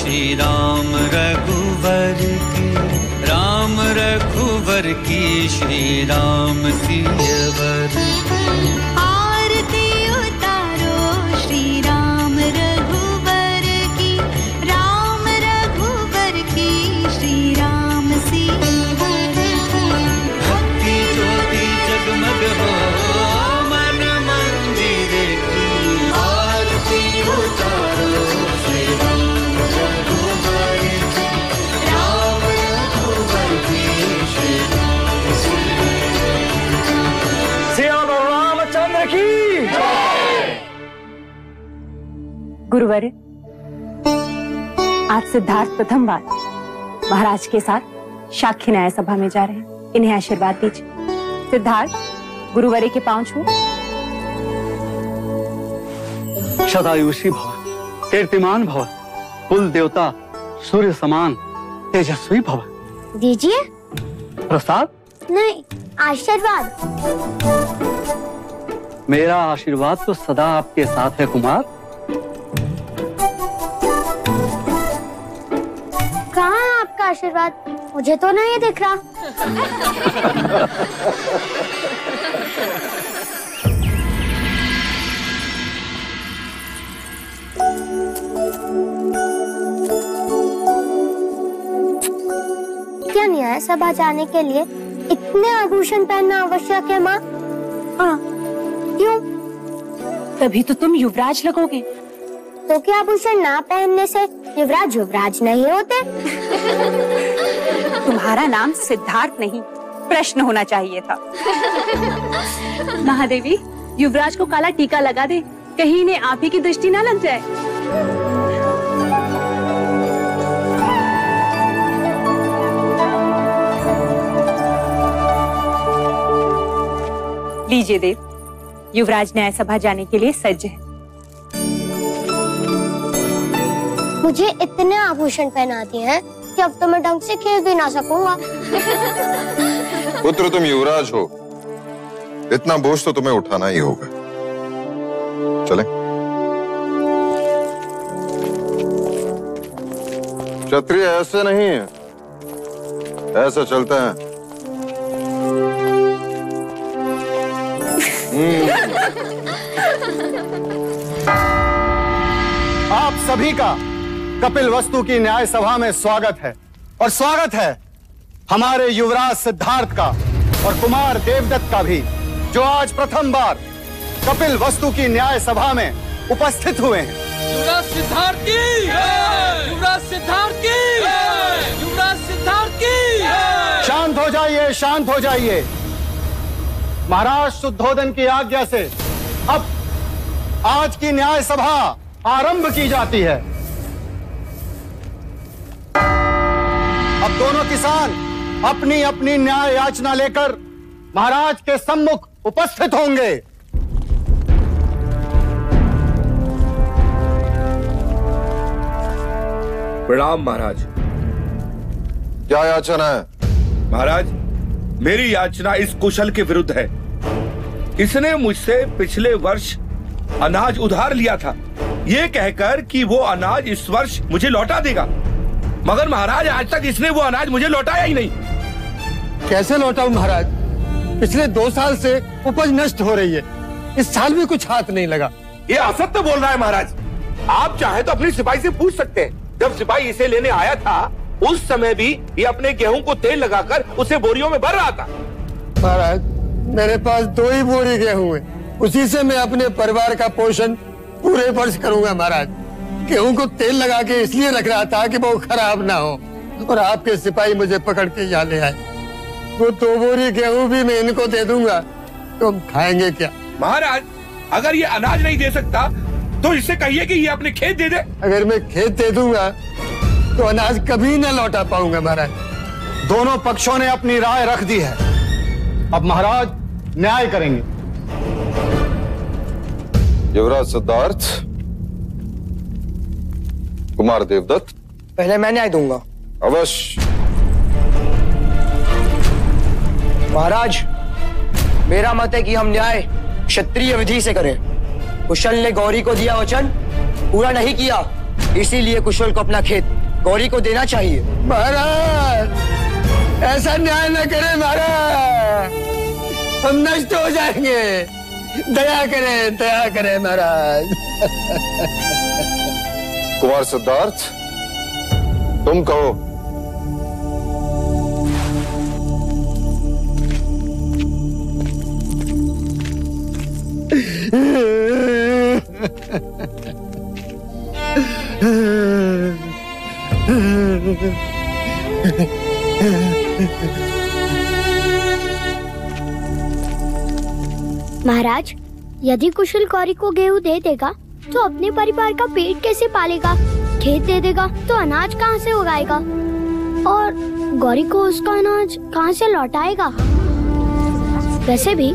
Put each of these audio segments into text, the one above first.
श्री राम रघुवर की, राम रघुवर की, श्री राम सियवर की। आरती उतारो श्री राम रघुवर की, राम रघुवर की, श्री राम सियवर की। भक्ति ज्योति जगमग हो मन मंदिर की, आरती उतारो श्री राम रघुवर की, राम रघुवर की, श्री राम सियवर की। सिया रामचंद्र की गुरुवर, आज सिद्धार्थ प्रथम बार महाराज के साथ साक्षी न्याय सभा में जा रहे हैं। इन्हें आशीर्वाद दीजिए। सिद्धार्थ, गुरुवरे के पांव छू। शतायुषी भव, कीर्तिमान भव, कुल देवता सूर्य समान तेजस्वी भव। दीजिए। प्रसाद नहीं, आशीर्वाद। मेरा आशीर्वाद तो सदा आपके साथ है कुमार। कहाँ है आपका आशीर्वाद? मुझे तो नहीं दिख रहा। क्या न्याय सभा जाने के लिए इतने आभूषण पहनना आवश्यक है माँ? हाँ, क्यों? तभी तो तुम युवराज लगोगे। तो क्या आभूषण ना पहनने से युवराज युवराज नहीं होते? तुम्हारा नाम सिद्धार्थ नहीं, प्रश्न होना चाहिए था। महादेवी, युवराज को काला टीका लगा दे, कहीं इन्हें आप ही की दृष्टि ना लग जाए। लीजिए देव, युवराज न्याय सभा जाने के लिए सज्ज है। मुझे इतने आभूषण पहना दिए हैं कि अब तो मैं ढंग से खेल भी ना सकूंगा। पुत्र, तुम युवराज हो, इतना बोझ तो तुम्हें उठाना ही होगा। चलें? क्षत्रिय ऐसे नहीं है, ऐसा चलता है। आप सभी का कपिल वस्तु की न्याय सभा में स्वागत है। और स्वागत है हमारे युवराज सिद्धार्थ का और कुमार देवदत्त का भी, जो आज प्रथम बार कपिल वस्तु की न्याय सभा में उपस्थित हुए हैं। युवराज सिद्धार्थ की, युवराज सिद्धार्थ की, युवराज सिद्धार्थ की। शांत हो जाइए, शांत हो जाइए। महाराज शुद्धोदन की आज्ञा से अब आज की न्याय सभा आरंभ की जाती है। अब दोनों किसान अपनी अपनी न्याय याचना लेकर महाराज के सम्मुख उपस्थित होंगे। प्रणाम महाराज। क्या याचना है? महाराज, मेरी याचना इस कुशल के विरुद्ध है। इसने मुझसे पिछले वर्ष अनाज उधार लिया था, ये कहकर कि वो अनाज इस वर्ष मुझे लौटा देगा, मगर महाराज आज तक इसने वो अनाज मुझे लौटाया ही नहीं। कैसे लौटाऊं महाराज? पिछले 2 साल से उपज नष्ट हो रही है, इस साल भी कुछ हाथ नहीं लगा। ये असत्य बोल रहा है महाराज। आप चाहे तो अपनी सिपाही से पूछ सकते हैं। जब सिपाही इसे लेने आया था उस समय भी ये अपने गेहूं को तेल लगाकर उसे बोरियों में भर रहा था। महाराज, मेरे पास 2 ही बोरी गेहूं है, उसी से मैं अपने परिवार का पोषण पूरे वर्ष करूंगा महाराज। गेहूं को तेल लगा के इसलिए रख रहा था कि वो खराब ना हो, और आपके सिपाही मुझे पकड़ के यहाँ ले आए। वो 2 बोरी गेहूं भी मैं इनको दे दूंगा, तो हम खाएंगे क्या? महाराज, अगर ये अनाज नहीं दे सकता तो इससे कहिए कि ये अपने खेत दे दे। अगर मैं खेत दे दूंगा तो अनाज कभी न लौटा पाऊंगा महाराज। दोनों पक्षों ने अपनी राय रख दी है, अब महाराज न्याय करेंगे। युवराज सिद्धार्थ, कुमार देवदत्त। पहले मैं न्याय दूंगा। अवश्य। महाराज, मेरा मत है कि हम न्याय क्षत्रिय विधि से करें। कुशल ने गौरी को दिया वचन पूरा नहीं किया, इसीलिए कुशल को अपना खेत गौरी को देना चाहिए। महाराज ऐसा न्याय न करें महाराज, हम नष्ट हो जाएंगे। दया करें महाराज। कुमार सिद्धार्थ, तुम कहो। महाराज, यदि कुशल गौरी को गेहूं दे देगा तो अपने परिवार का पेट कैसे पालेगा? खेत दे देगा तो अनाज कहाँ से उगाएगा? और गौरी को उसका अनाज कहाँ से लौटाएगा? वैसे भी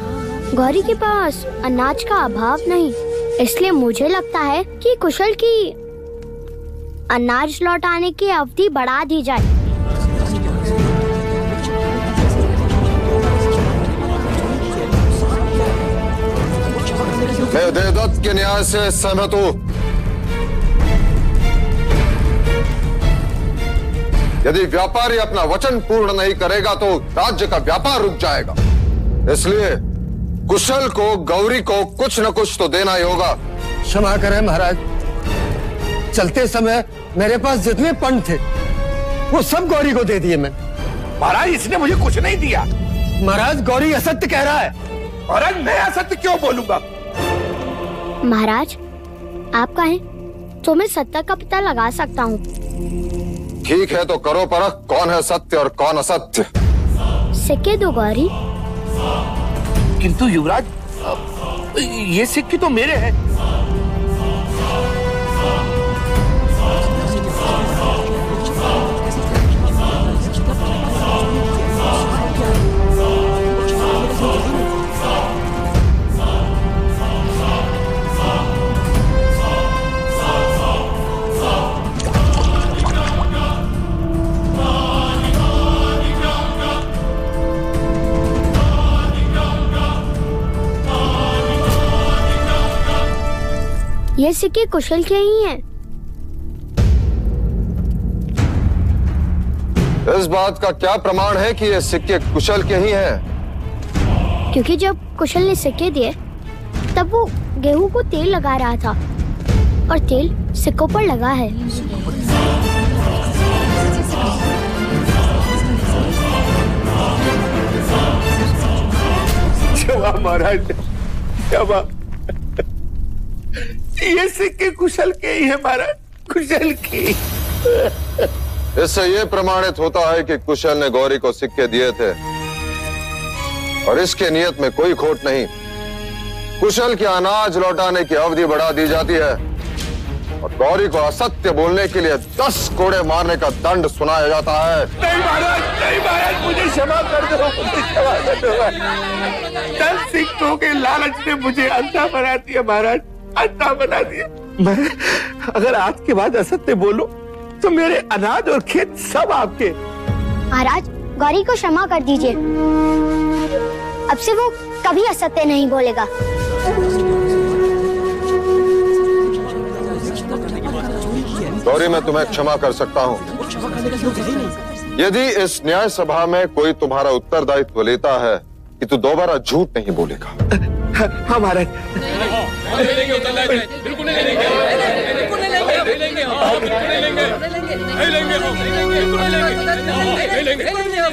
गौरी के पास अनाज का अभाव नहीं, इसलिए मुझे लगता है कि कुशल की अनाज लौटाने की अवधि बढ़ा दी जाए। मैं देवदत्त के न्याय से सहमत हूं। यदि व्यापारी अपना वचन पूर्ण नहीं करेगा तो राज्य का व्यापार रुक जाएगा। इसलिए कुशल को, गौरी को कुछ न कुछ तो देना ही होगा। क्षमा करें महाराज, चलते समय मेरे पास जितने पन थे वो सब गौरी को दे दिए मैंने। महाराज इसने मुझे कुछ नहीं दिया। महाराज गौरी असत्य कह रहा है। महाराज मैं असत्य क्यों बोलूंगा? महाराज आप कहें तो मैं सत्य का पता लगा सकता हूँ। ठीक है तो करो परख, कौन है सत्य और कौन असत्य। सिक्के दो गौरी। किंतु युवराज, ये सिक्के तो मेरे हैं। ये सिक्के कुशल के ही हैं। इस बात का क्या प्रमाण है कि ये सिक्के कुशल के ही हैं? क्योंकि जब कुशल ने सिक्के दिए तब वो गेहूं को तेल लगा रहा था और तेल सिक्कों पर लगा है। जवाब महाराज, जवाब। ये सिक्के कुशल के ही है महाराज, कुशल की। इससे ये प्रमाणित होता है कि कुशल ने गौरी को सिक्के दिए थे और इसके नियत में कोई खोट नहीं। कुशल के अनाज लौटाने की अवधि बढ़ा दी जाती है और गौरी को असत्य बोलने के लिए 10 कोड़े मारने का दंड सुनाया जाता है। नहीं महाराज, मुझे क्षमा कर दो, मुझे क्षमा कर दो। 10 सिक्कों के लालच ने मुझे अंधा बना दिया महाराज, अंधा बना दिया। मैं अगर आज के बाद असत्य बोलूं तो मेरे अनाज और खेत सब आपके। महाराज गौरी को क्षमा कर दीजिए, अब से वो कभी असत्य नहीं बोलेगा। गौरी मैं तुम्हें क्षमा कर सकता हूँ यदि इस न्याय सभा में कोई तुम्हारा उत्तरदायित्व लेता है कि तू दोबारा झूठ नहीं बोलेगा। हाँ महाराज।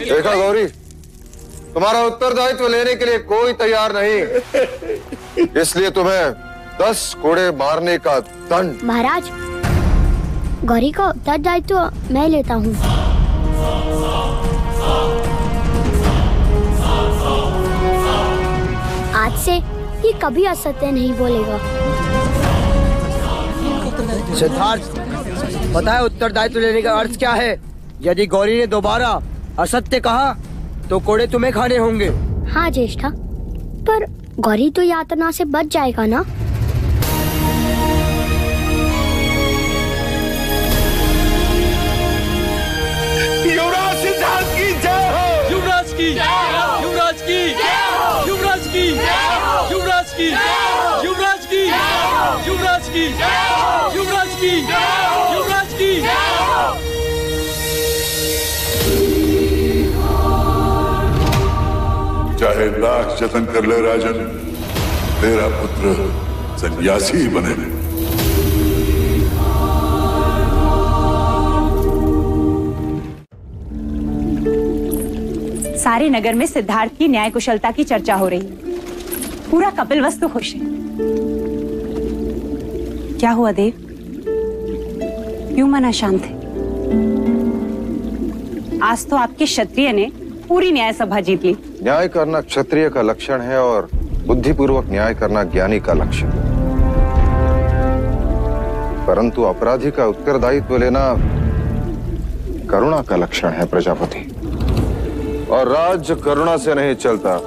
देखा गौरी, तुम्हारा उत्तरदायित्व लेने के लिए कोई तैयार नहीं, इसलिए तुम्हें 10 कोड़े मारने का दंड। महाराज गौरी का उत्तरदायित्व मैं लेता हूँ। आज से ये कभी असत्य नहीं बोलेगा। सिद्धार्थ, पता है उत्तरदायित्व लेने का अर्थ क्या है? यदि गौरी ने दोबारा असत्य कहा तो कोड़े तुम्हें खाने होंगे। हाँ ज्येष्ठा, पर गौरी तो यातना से बच जाएगा ना? युवराज सिद्धार्थ की जय हो। युवराज की, युवराज की, युवराज की, युवराज की, युवराज की, युवराज की, युवराज की, प्रायश्चितन कर ले राजन, तेरा पुत्र सन्यासी ही बने। सारे नगर में सिद्धार्थ की न्याय कुशलता की चर्चा हो रही है। पूरा कपिलवस्तु खुश है। क्या हुआ देव, क्यों मन अशांत है? आज तो आपके क्षत्रिय ने पूरी न्याय सभा जीत ली। न्याय करना क्षत्रिय का लक्षण है और बुद्धिपूर्वक न्याय करना ज्ञानी का लक्षण। परंतु अपराधी का उत्तरदायित्व लेना करुणा का लक्षण है प्रजापति। और राज्य करुणा से नहीं चलता।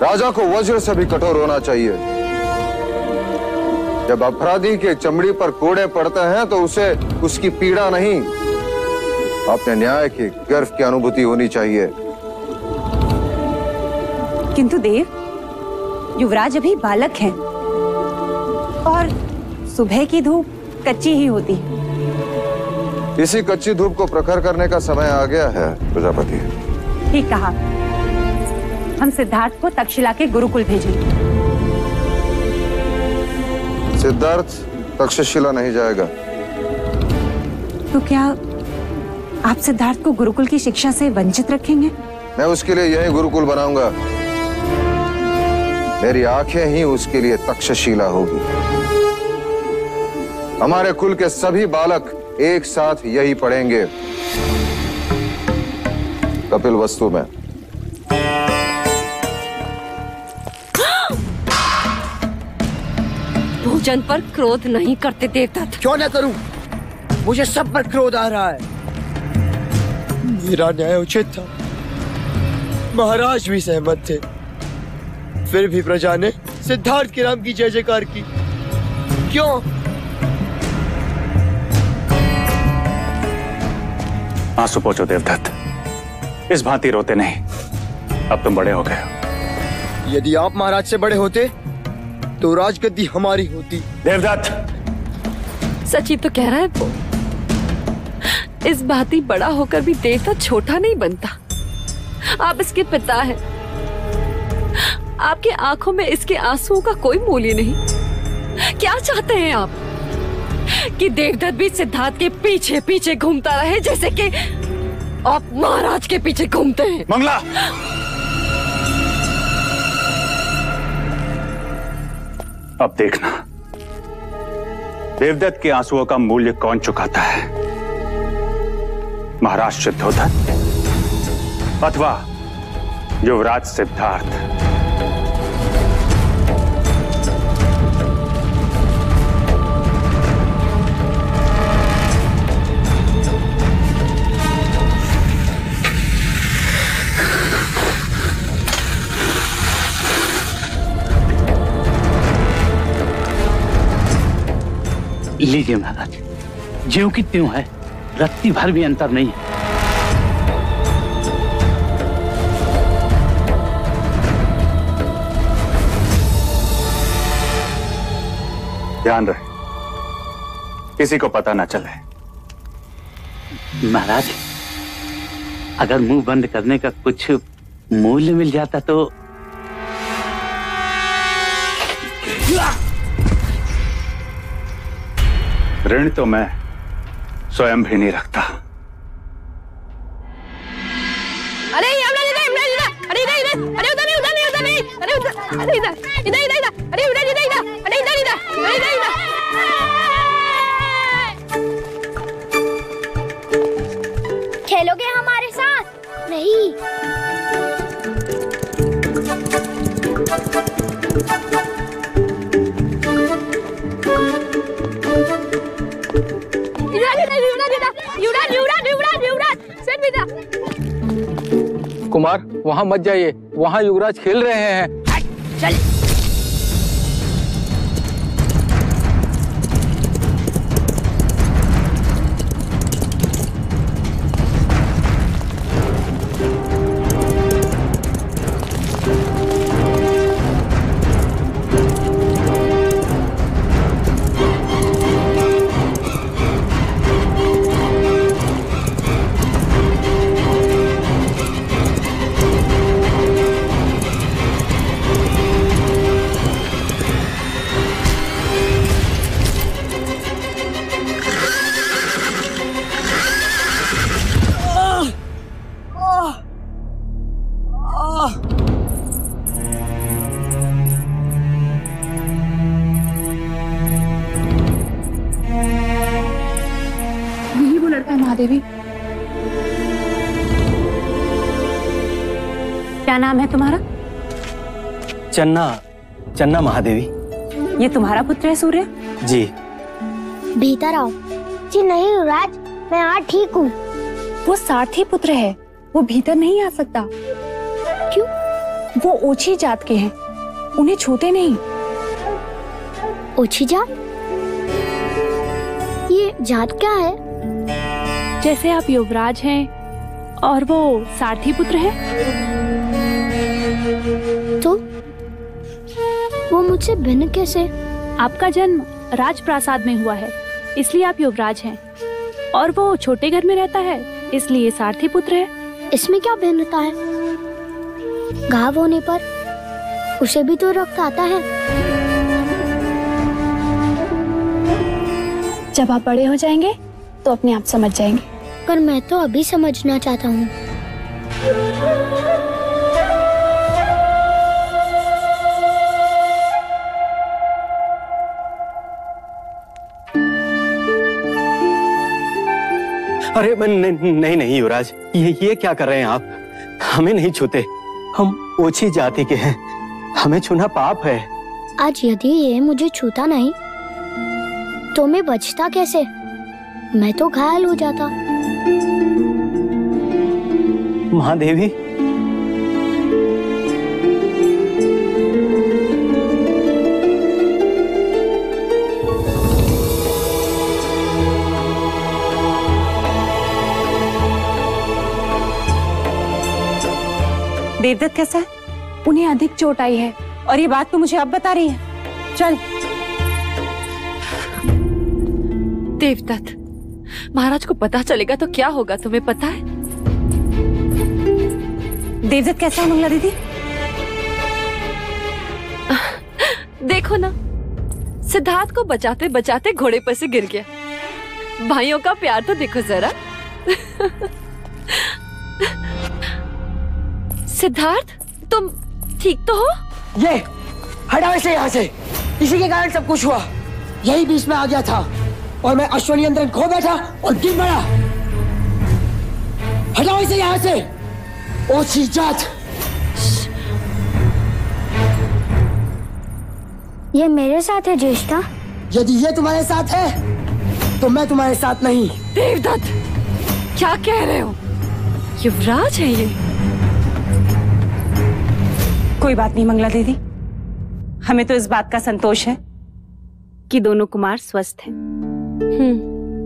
राजा को वज्र से भी कठोर होना चाहिए। जब अपराधी के चमड़ी पर कोड़े पड़ते हैं तो उसे उसकी पीड़ा नहीं, अपने न्याय के गर्व की अनुभूति होनी चाहिए। किंतु देव, युवराज अभी बालक हैं और सुबह की धूप कच्ची ही होती है। इसी कच्ची धूप को प्रखर करने का समय आ गया है प्रजापति। ठीक कहा। हम सिद्धार्थ को तक्षशिला के गुरुकुल भेजेंगे। सिद्धार्थ तक्षशिला नहीं जाएगा। तो क्या आप सिद्धार्थ को गुरुकुल की शिक्षा से वंचित रखेंगे? मैं उसके लिए यही गुरुकुल बनाऊंगा। मेरी आंखें ही उसके लिए तक्षशिला होगी। हमारे कुल के सभी बालक एक साथ यही पढ़ेंगे, कपिलवस्तु में। भोजन पर क्रोध नहीं करते देवदत्त। क्यों न करूं? मुझे सब पर क्रोध आ रहा है। मेरा न्याय उचित था, महाराज भी सहमत थे, फिर भी प्रजा ने सिद्धार्थ के नाम की जय जयकार की। क्यों? आंसू पोंछो देवदत्त, इस भांति रोते नहीं। अब तुम बड़े हो गए हो। यदि आप महाराज से बड़े होते तो राजगद्दी हमारी होती। देवदत्त सच ही तो कह रहा है वो। इस भांति बड़ा होकर भी देवदत्त छोटा नहीं बनता। आप इसके पिता हैं। आपके आंखों में इसके आंसुओं का कोई मूल्य नहीं। क्या चाहते हैं आप? कि देवदत्त भी सिद्धार्थ के पीछे पीछे घूमता रहे जैसे कि आप महाराज के पीछे घूमते हैं? मंगला, अब देखना देवदत्त के आंसुओं का मूल्य कौन चुकाता है, महाराज शुद्धोधन अथवा युवराज सिद्धार्थ। लीजिए महाराज, ज्यों की त्यों है, रत्ती भर भी अंतर नहीं है। ध्यान रहे, किसी को पता ना चले। महाराज, अगर मुंह बंद करने का कुछ मूल्य मिल जाता तो। ऋण तो मैं स्वयं भी नहीं रखता। अरे अरे इधर इधर, अरे उधर नहीं, उधर नहीं, उधर नहीं, अरे उधर, अरे इधर इधर इधर इधर, अरे उधर इधर इधर, अरे इधर इधर, अरे इधर इधर। खेलोगे हमारे साथ? नहीं। कुमार, वहाँ मत जाइए, वहाँ युवराज खेल रहे हैं। चल। है महादेवी। क्या नाम है तुम्हारा? चन्ना, चन्ना महादेवी। ये तुम्हारा पुत्र है सूर्य? जी। भीतर आओ। जी नहीं युवराज, मैं यहाँ ठीक हूँ। वो सारथी पुत्र है, वो भीतर नहीं आ सकता। क्यों? वो ओछी जात के हैं, उन्हें छूते नहीं। ओछी जात? ये जात क्या है? जैसे आप युवराज हैं और वो सारथी पुत्र है। तो वो मुझसे भिन्न कैसे? आपका जन्म राजप्रासाद में हुआ है, इसलिए आप युवराज हैं, और वो छोटे घर में रहता है, इसलिए सारथी पुत्र है। इसमें क्या भिन्नता है? घाव होने पर उसे भी तो रक्त आता है। जब आप बड़े हो जाएंगे तो अपने आप समझ जाएंगे। पर मैं तो अभी समझना चाहता हूँ। अरे नहीं नहीं युवराज, ये क्या कर रहे हैं आप? हमें नहीं छूते, हम ओछी जाति के हैं, हमें छूना पाप है। आज यदि ये मुझे छूता नहीं तो मैं बचता कैसे? मैं तो घायल हो जाता। महादेवी, देवदत्त कैसा है? उन्हें अधिक चोट आई है, और ये बात तो मुझे अब बता रही है। चल। देवदत्त, महाराज को पता चलेगा तो क्या होगा, तुम्हें पता है? देवदत्त कैसा है मंगला दीदी? देखो ना, सिद्धार्थ को बचाते बचाते घोड़े पर से गिर गया। भाइयों का प्यार तो देखो जरा। सिद्धार्थ, तुम ठीक तो हो? ये हटाओ इसे यहाँ से। इसी के कारण सब कुछ हुआ। यही बीच में आ गया था और मैं अश्वनियंत्रण खो बैठा और गिर पड़ा। हटाओ इसे यहाँ से। ओछी जात। ये मेरे साथ है ज्येष्ठा। यदि ये तुम्हारे साथ है तो मैं तुम्हारे साथ नहीं। देवदत्त, क्या कह रहे हो? युवराज है ये। कोई बात नहीं मंगला दीदी, हमें तो इस बात का संतोष है कि दोनों कुमार स्वस्थ हैं।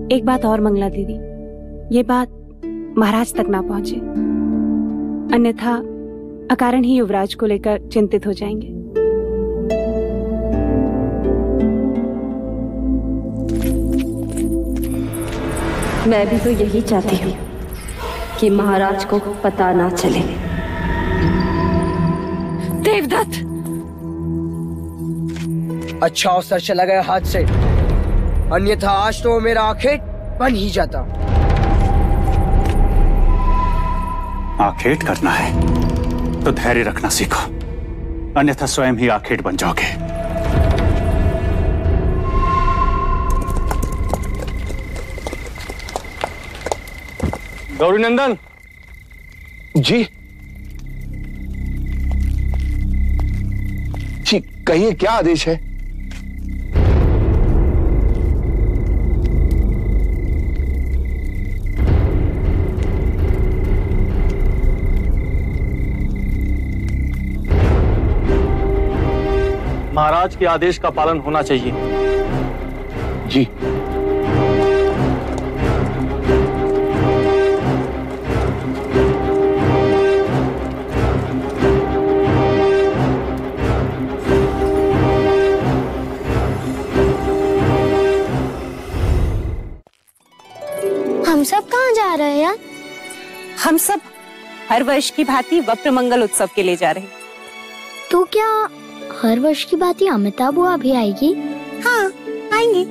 एक बात और मंगला दीदी, ये बात महाराज तक ना पहुंचे, अन्यथा अकारण ही युवराज को लेकर चिंतित हो जाएंगे। मैं भी तो यही चाहती हूँ कि महाराज को पता ना चले। देवदत्त, अच्छा अवसर चला गया हाथ से, अन्यथा आज तो मेरा आखेट बन ही जाता। आखेट करना है तो धैर्य रखना सीखो, अन्यथा स्वयं ही आखेट बन जाओगे। गौरी नंदन जी, जी कहिए, क्या आदेश है? महाराज के आदेश का पालन होना चाहिए। जी। हम सब कहाँ जा रहे हैं यार? हम सब हर वर्ष की भांति वक्र मंगल उत्सव के लिए जा रहे हैं। तो क्या हर वर्ष की भांति अमिता बुआ भी आएगी? हाँ, आएंगी।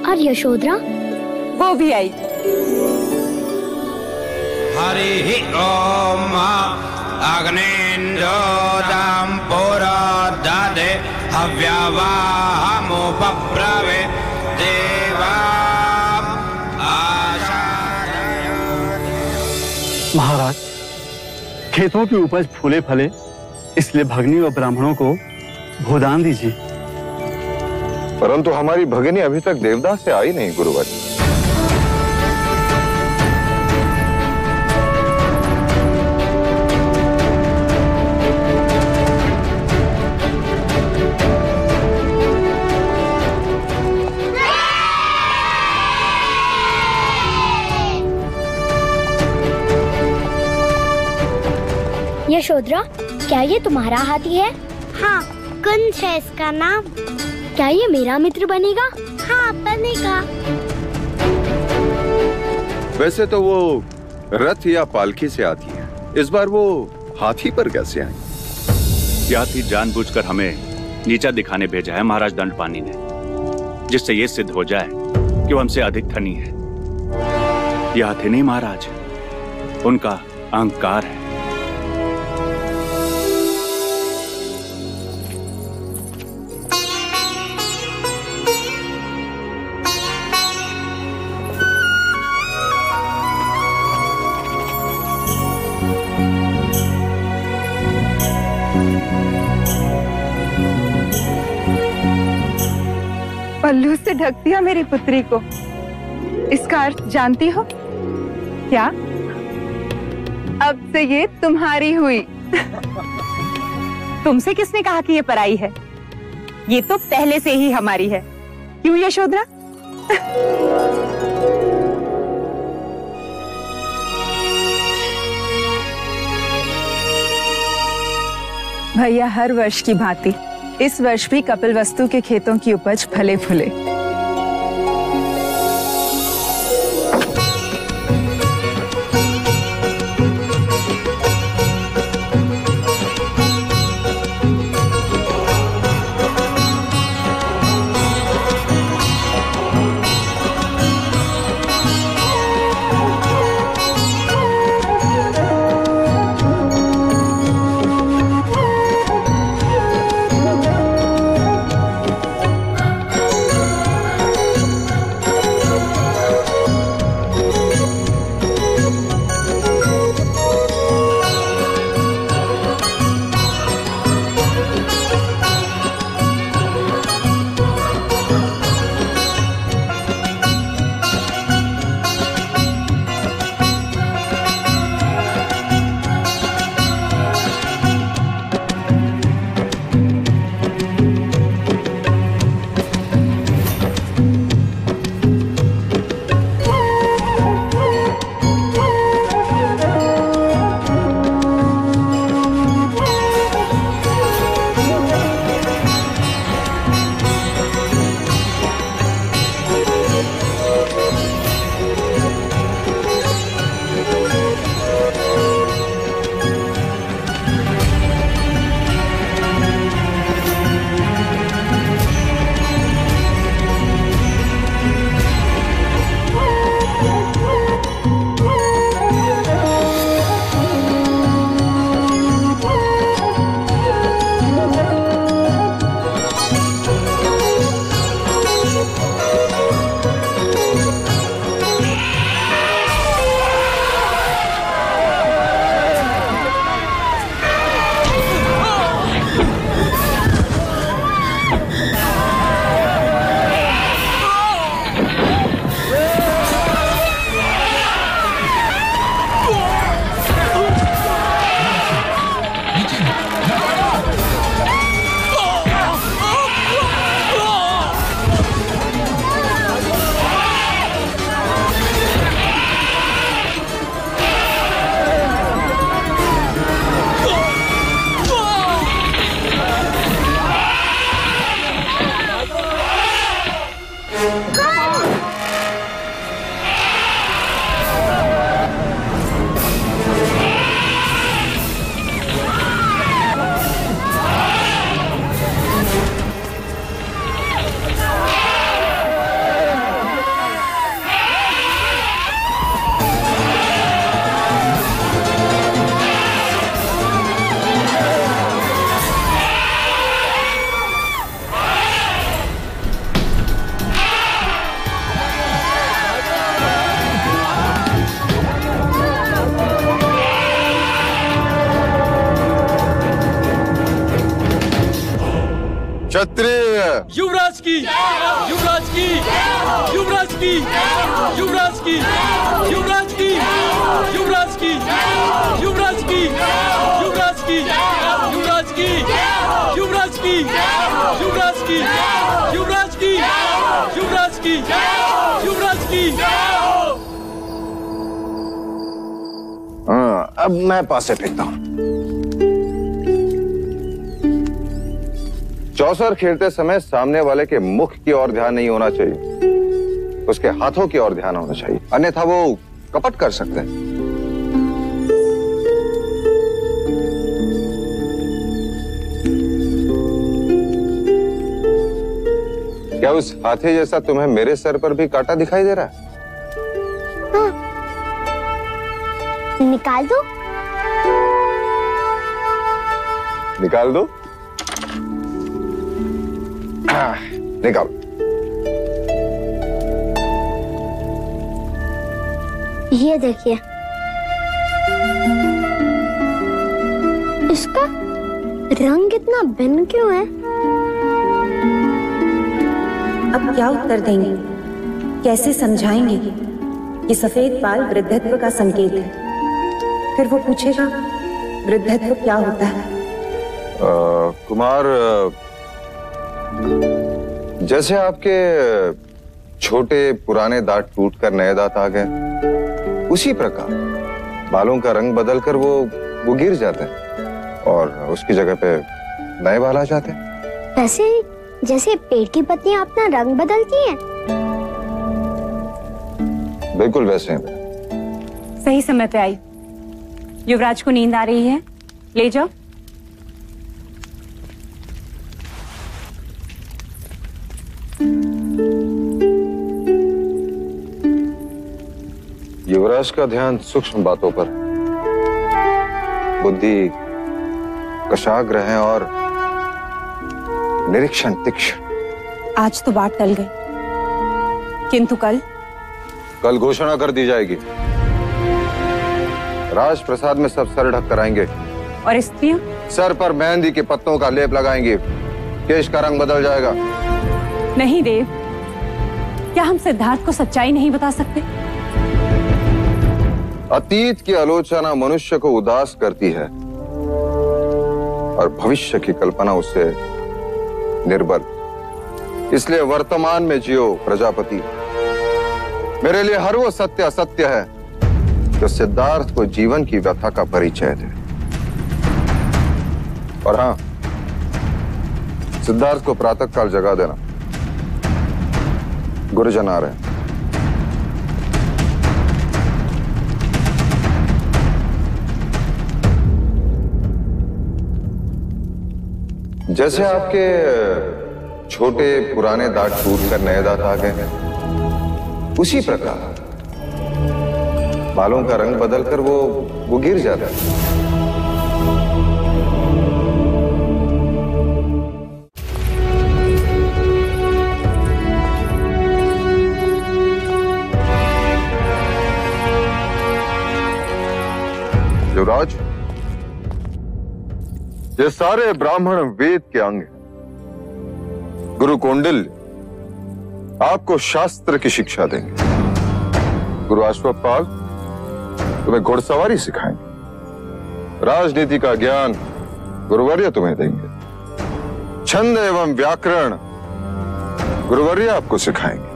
और यशोधरा? वो भी आएगी। हरि ओम अग्नेन्द्रोदं पुरोदधे हव्यवाहमुपब्रवे देवा आषाढ। महाराज, खेतों की उपज फूले फले, इसलिए भगनी और ब्राह्मणों को भूदान दीजिए। परंतु हमारी भगिनी अभी तक देवदास से आई नहीं गुरुवर। यशोधरा, क्या ये तुम्हारा हाथी है? हाँ, कुंज है इसका नाम। क्या ये मेरा मित्र बनेगा? हाँ, बनेगा। वैसे तो वो रथ या पालकी से आती है, इस बार वो हाथी पर कैसे आई? ये हाथी जानबूझकर हमें नीचा दिखाने भेजा है महाराज दंडपानी ने, जिससे ये सिद्ध हो जाए कि वो हमसे अधिक धनी है। ये हाथी नहीं महाराज, उनका अहंकार है। पल्लू से ढक दिया मेरी पुत्री को, इसका अर्थ जानती हो क्या? अब से ये तुम्हारी हुई। तुमसे किसने कहा कि ये पराई है? ये तो पहले से ही हमारी है। क्यों यशोधरा? भैया, हर वर्ष की भांति इस वर्ष भी कपिलवस्तु के खेतों की उपज फले फूले। क्षत्रिय युवराज की, युवराज की, युवराज की, युवराज की, युवराज की, युवराज की, युवराज की, युवराज की, युवराज की, युवराज की, युवराज की, युवराज की, युवराज की, युवराज की। हाँ, अब मैं पासे फेंकता हूं। चौसर खेलते समय सामने वाले के मुख की ओर ध्यान नहीं होना चाहिए, उसके हाथों की ओर ध्यान होना चाहिए, अन्यथा वो कपट कर सकते हैं। क्या उस हाथी जैसा तुम्हें मेरे सर पर भी कांटा दिखाई दे रहा है? हाँ। निकाल दो। निकाल दो। निकाल। ये देखिए, इसका रंग इतना भिन्न क्यों है? अब क्या उत्तर देंगे, कैसे समझाएंगे कि सफेद बाल वृद्धत्व का संकेत है? फिर वो पूछेगा वृद्धत्व क्या होता है? कुमार, जैसे आपके छोटे पुराने दांत टूटकर नए दांत आ गए, उसी प्रकार बालों का रंग बदलकर वो गिर जाते हैं और उसकी जगह पे नए बाल आ जाते हैं। वैसे ही जैसे पेड़ की पत्तियां अपना रंग बदलती हैं। बिल्कुल वैसे हैं। सही समय पे आई। युवराज को नींद आ रही है, ले जाओ। युवराज का ध्यान सूक्ष्म बातों पर, बुद्धि कशाग्र है और निरीक्षण तीक्ष्ण। आज तो बात टल गई, किंतु कल घोषणा कर दी जाएगी। राजप्रसाद में सब सर ढक कराएंगे और स्त्रियां सर पर मेहंदी के पत्तों का लेप लगाएंगे, केश का रंग बदल जाएगा। नहीं देव, क्या हम सिद्धार्थ को सच्चाई नहीं बता सकते? अतीत की आलोचना मनुष्य को उदास करती है और भविष्य की कल्पना उससे निर्बल। इसलिए वर्तमान में जियो प्रजापति। मेरे लिए हर वो सत्य असत्य है जो सिद्धार्थ को जीवन की व्यथा का परिचय दे। और हाँ, सिद्धार्थ को प्रातःकाल जगा देना, गुरुजन आ रहे हैं। जैसे आपके छोटे पुराने दांत टूटकर नए दांत आ गए, उसी प्रकार बालों का रंग बदलकर वो गिर जाता है। युवराज, ये सारे ब्राह्मण वेद के अंग हैं। गुरु कौंडिल्य आपको शास्त्र की शिक्षा देंगे। गुरु अश्वपाल तुम्हें घुड़सवारी सिखाएंगे। राजनीति का ज्ञान गुरुवर्य तुम्हें देंगे। छंद एवं व्याकरण गुरुवर्य आपको सिखाएंगे।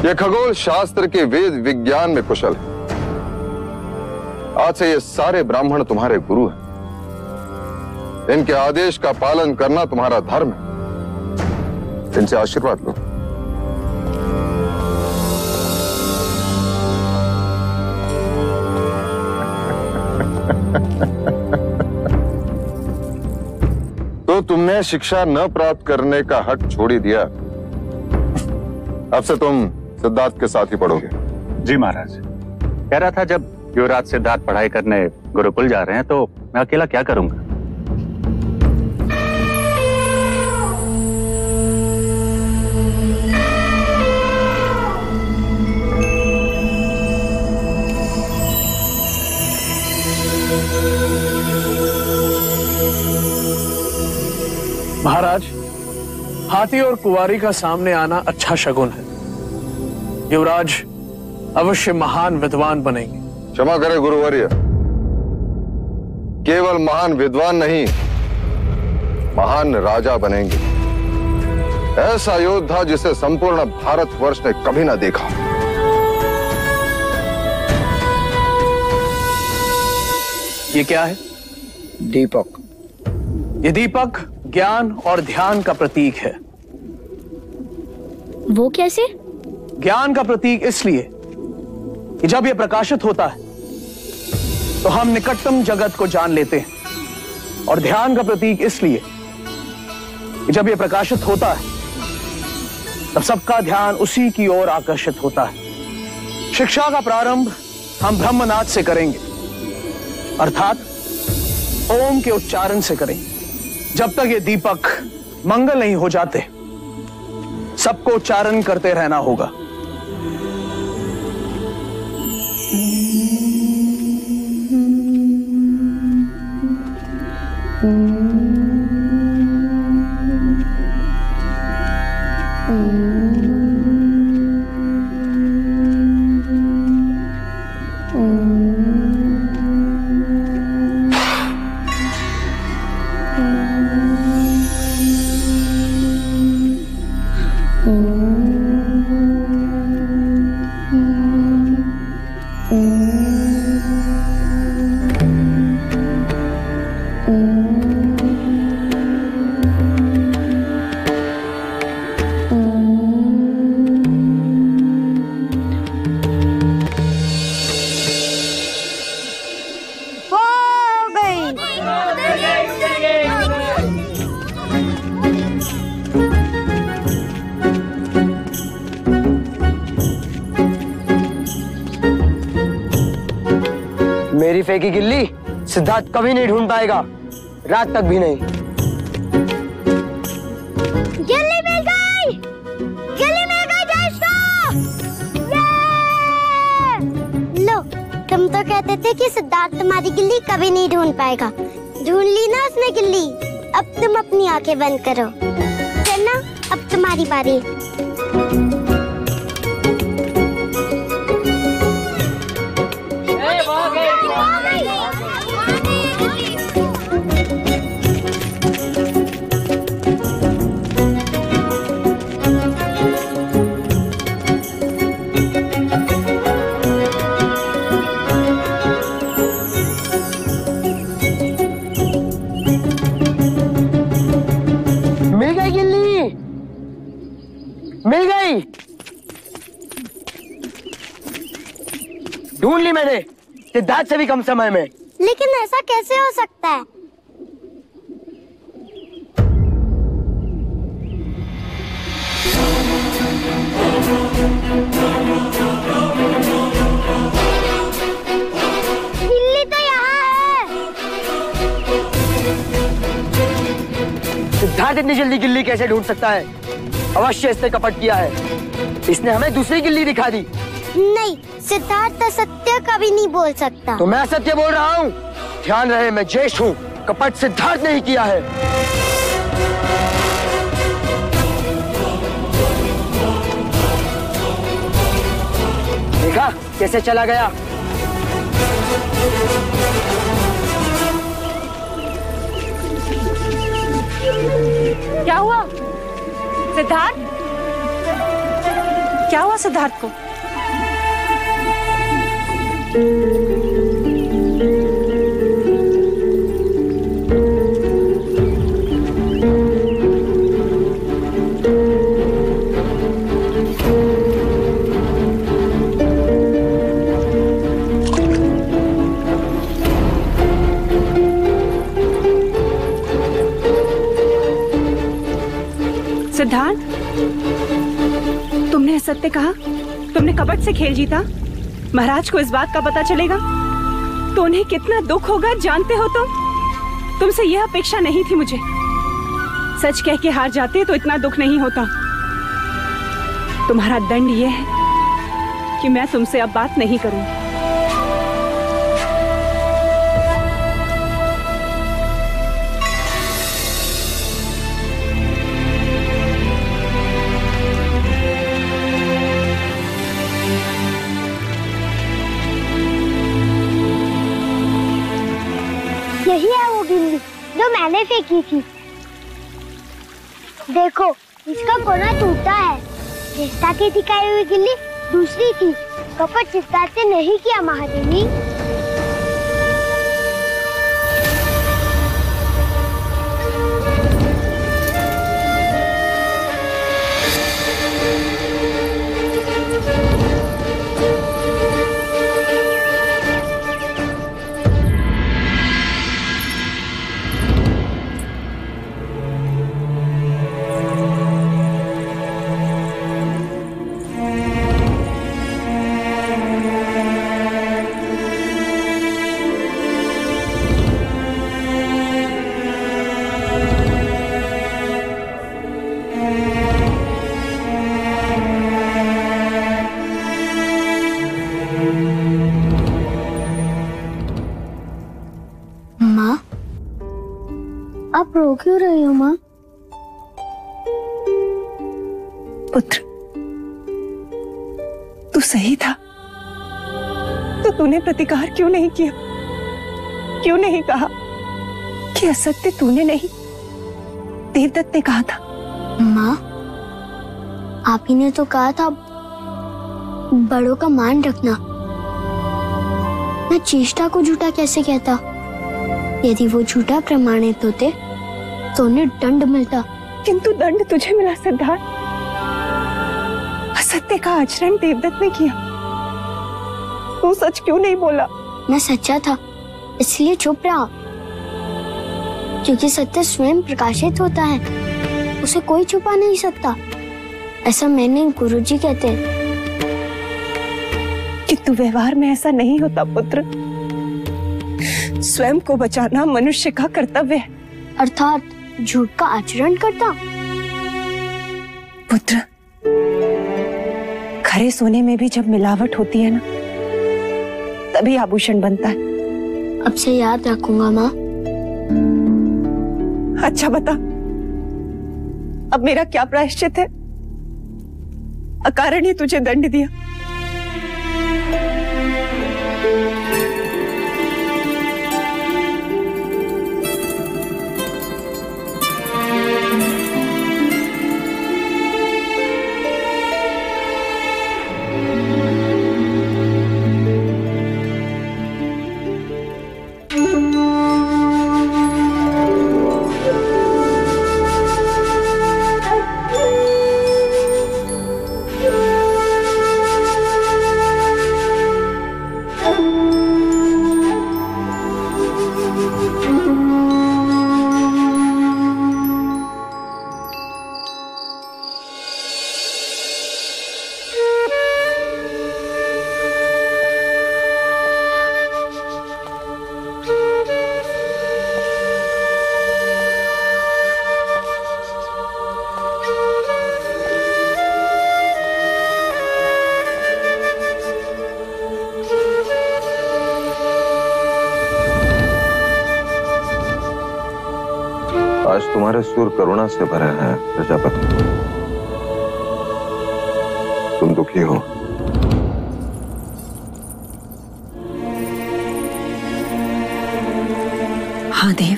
ये खगोल शास्त्र के वेद विज्ञान में कुशल है। आज से ये सारे ब्राह्मण तुम्हारे गुरु हैं। इनके आदेश का पालन करना तुम्हारा धर्म है। इनसे आशीर्वाद लो। तो तुमने शिक्षा न प्राप्त करने का हक छोड़ ही दिया। अब से तुम सिद्धार्थ के साथ ही पढ़ोगे। जी महाराज। कह रहा था जब युवराज सिद्धार्थ पढ़ाई करने गुरुकुल जा रहे हैं तो मैं अकेला क्या करूंगा। महाराज, हाथी और कुंवारी का सामने आना अच्छा शगुन है। युवराज अवश्य महान विद्वान बनेंगे। क्षमा करें गुरुवर्य, केवल महान विद्वान नहीं, महान राजा बनेंगे। ऐसा योद्धा जिसे संपूर्ण भारतवर्ष ने कभी ना देखा। ये क्या है? दीपक। ये दीपक ज्ञान और ध्यान का प्रतीक है। वो कैसे? ज्ञान का प्रतीक इसलिए कि जब यह प्रकाशित होता है तो हम निकटतम जगत को जान लेते हैं, और ध्यान का प्रतीक इसलिए कि जब यह प्रकाशित होता है तब सबका ध्यान उसी की ओर आकर्षित होता है। शिक्षा का प्रारंभ हम ब्रह्मनाद से करेंगे, अर्थात ओम के उच्चारण से करेंगे। जब तक ये दीपक मंगल नहीं हो जाते, सबको उच्चारण करते रहना होगा। मेरी फेंकी गिल्ली सिद्धार्थ कभी नहीं ढूंढ पाएगा, रात तक भी नहीं। गिल्ली मिल गई! गिल्ली मिल गई दोस्तों! लो, तुम तो कहते थे कि सिद्धार्थ तुम्हारी गिल्ली कभी नहीं ढूंढ पाएगा। ढूंढ ली ना उसने गिल्ली। अब तुम अपनी आंखें बंद करो। चलना, अब तुम्हारी बारी। मिल गई, ढूंढ ली मैंने, सिद्धार्थ से भी कम समय में। लेकिन ऐसा कैसे हो सकता है? गिल्ली तो यहाँ है। सिद्धार्थ इतनी जल्दी गिल्ली कैसे ढूंढ सकता है? अवश्य इसने कपट किया है। इसने हमें दूसरी गिल्ली दिखा दी। नहीं, सिद्धार्थ असत्य कभी नहीं बोल सकता। तो मैं असत्य बोल रहा हूँ। ध्यान रहे, मैं ज्येष्ठ हूँ, कपट सिद्धार्थ ने ही किया है। देखा कैसे चला गया? क्या हुआ सिद्धार्थ? क्या हुआ सिद्धार्थ को? सिद्धार्थ, तुमने सत्य कहा, तुमने कपट से खेल जीता। महाराज को इस बात का पता चलेगा तो उन्हें कितना दुख होगा, जानते हो तुम। तुमसे यह अपेक्षा नहीं थी मुझे। सच कह के हार जाते तो इतना दुख नहीं होता। तुम्हारा दंड यह है कि मैं तुमसे अब बात नहीं करूं। मैंने फेंकी थी। देखो इसका कोना टूटा है। ज्येष्ठा की दिखाई हुई गिल्ली दूसरी थी। कपट सिद्धार्थ ने नहीं किया महादेवी। आप रो क्यों रही हो माँ? पुत्र, तू सही था तो तूने प्रतिकार क्यों नहीं किया? क्यों नहीं कहा कि असत्य तूने नहीं देवदत्त ने कहा था? माँ, आप ही ने तो कहा था बड़ों का मान रखना। मैं चेष्टा को झूठा कैसे कहता? यदि वो झूठा प्रमाणित होते तो उन्हें दंड मिलता। किंतु दंड तुझे मिला सिद्धार्थ। असत्य का आचरण देवदत्त ने किया। तू सच क्यों नहीं बोला? मैं सच्चा था इसलिए चुप रहा, क्योंकि सत्य स्वयं प्रकाशित होता है, उसे कोई छुपा नहीं सकता। ऐसा मैंने गुरुजी कहते हैं। किंतु व्यवहार में ऐसा नहीं होता पुत्र। स्वयं को बचाना मनुष्य का कर्तव्य है। अर्थात झूठ का आचरण करता। पुत्र, खरे सोने में भी जब मिलावट होती है ना, तभी आभूषण बनता है। अब से याद रखूंगा माँ। अच्छा बता, अब मेरा क्या प्रायश्चित है? अकारण ही तुझे दंड दिया। आज तुम्हारे सुर करुणा से भरे हैं प्रजापति। तुम दुखी हो। हाँ देव,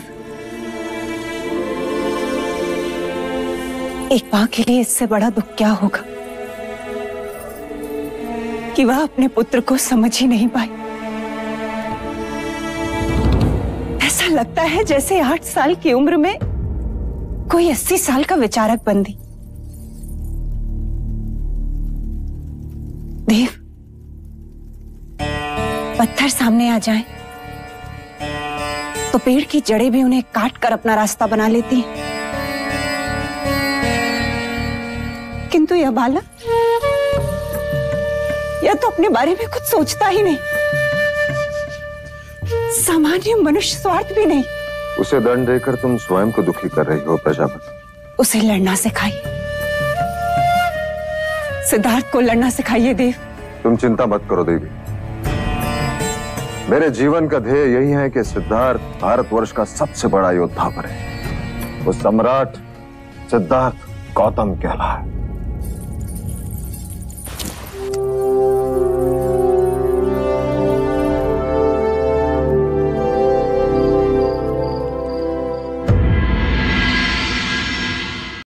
एक मां के लिए इससे बड़ा दुख क्या होगा कि वह अपने पुत्र को समझ ही नहीं पाई। ऐसा लगता है जैसे 8 साल की उम्र में कोई 80 साल का विचारक बन दी। देव, पत्थर सामने आ जाए तो पेड़ की जड़ें भी उन्हें काट कर अपना रास्ता बना लेती हैं। किंतु यह बालक, यह तो अपने बारे में कुछ सोचता ही नहीं। सामान्य मनुष्य स्वार्थ भी नहीं। उसे दंड देकर तुम स्वयं को दुखी कर रही हो प्रजापति। उसे लड़ना सिखाइए, सिद्धार्थ को लड़ना सिखाइए देव। तुम चिंता मत करो देवी। मेरे जीवन का ध्येय यही है कि सिद्धार्थ भारतवर्ष का सबसे बड़ा योद्धा बने। वो सम्राट सिद्धार्थ गौतम कहलाए।